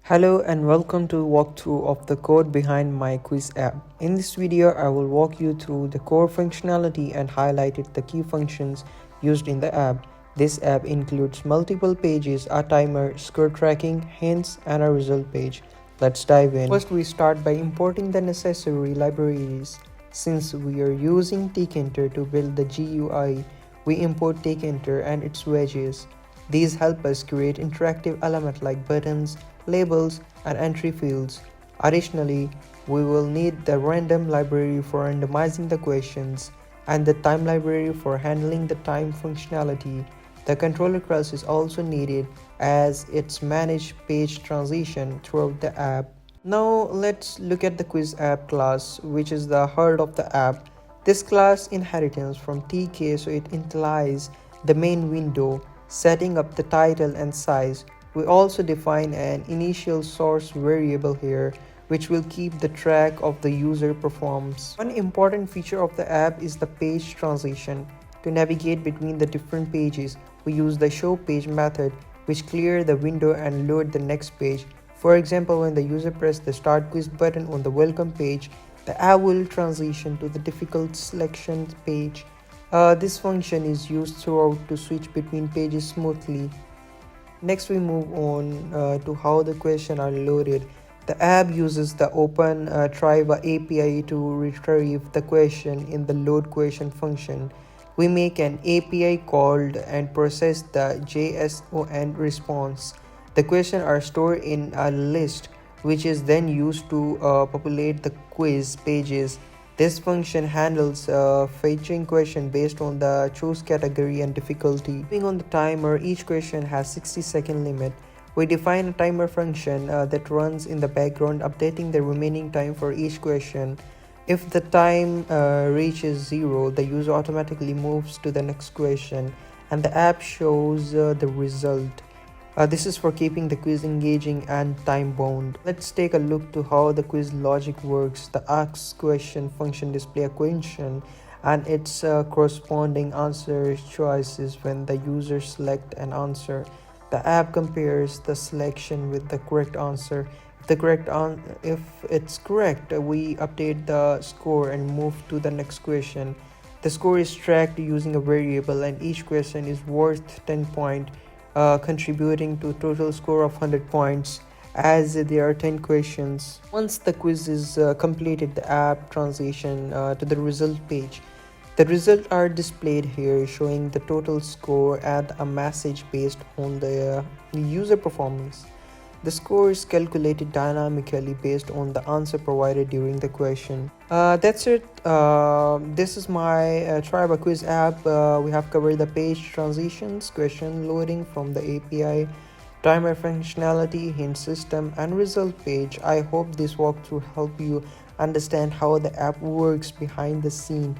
Hello and welcome to walkthrough of the code behind my quiz app. In this video, I will walk you through the core functionality and highlighted the key functions used in the app. This app includes multiple pages, a timer, score tracking, hints, and a result page. Let's dive in. First, we start by importing the necessary libraries. Since we are using Techincal to build the GUI, we import Techincal and its wedges. These help us create interactive elements like buttons, labels, and entry fields. Additionally, we will need the random library for randomizing the questions and the time library for handling the time functionality. The controller class is also needed as it's manage page transition throughout the app. Now let's look at the quiz app class, which is the heart of the app. This class inherits from TK, so it initializes the main window, setting up the title and size. We also define an initial source variable here, which will keep the track of the user performs. One important feature of the app is the page transition. To navigate between the different pages, we use the show page method, which clears the window and load the next page. For example, when the user presses the start quiz button on the welcome page, the app will transition to the difficult selection page. This function is used throughout to switch between pages smoothly. Next, we move on to how the questions are loaded. The app uses the Open Tribe API to retrieve the question in the load question function. We make an API called and process the JSON response. The questions are stored in a list, which is then used to populate the quiz pages. This function handles fetching question based on the choose category and difficulty. Depending on the timer, each question has 60-second limit. We define a timer function that runs in the background, updating the remaining time for each question. If the time reaches 0, the user automatically moves to the next question and the app shows the result. This is for keeping the quiz engaging and time-bound. Let's take a look to how the quiz logic works. The ask question function displays a question and its corresponding answer choices when the user selects an answer. The app compares the selection with the correct answer. If it's correct, we update the score and move to the next question. The score is tracked using a variable, and each question is worth 10 points. Contributing to a total score of 100 points as there are 10 questions. Once the quiz is completed, the app transition to the result page. The results are displayed here, showing the total score and a message based on the user performance. The score is calculated dynamically based on the answer provided during the question. That's it. This is my Tribe quiz app. We have covered the page transitions, question loading from the API, timer functionality, hint system, and result page. I hope this walkthrough helped you understand how the app works behind the scene.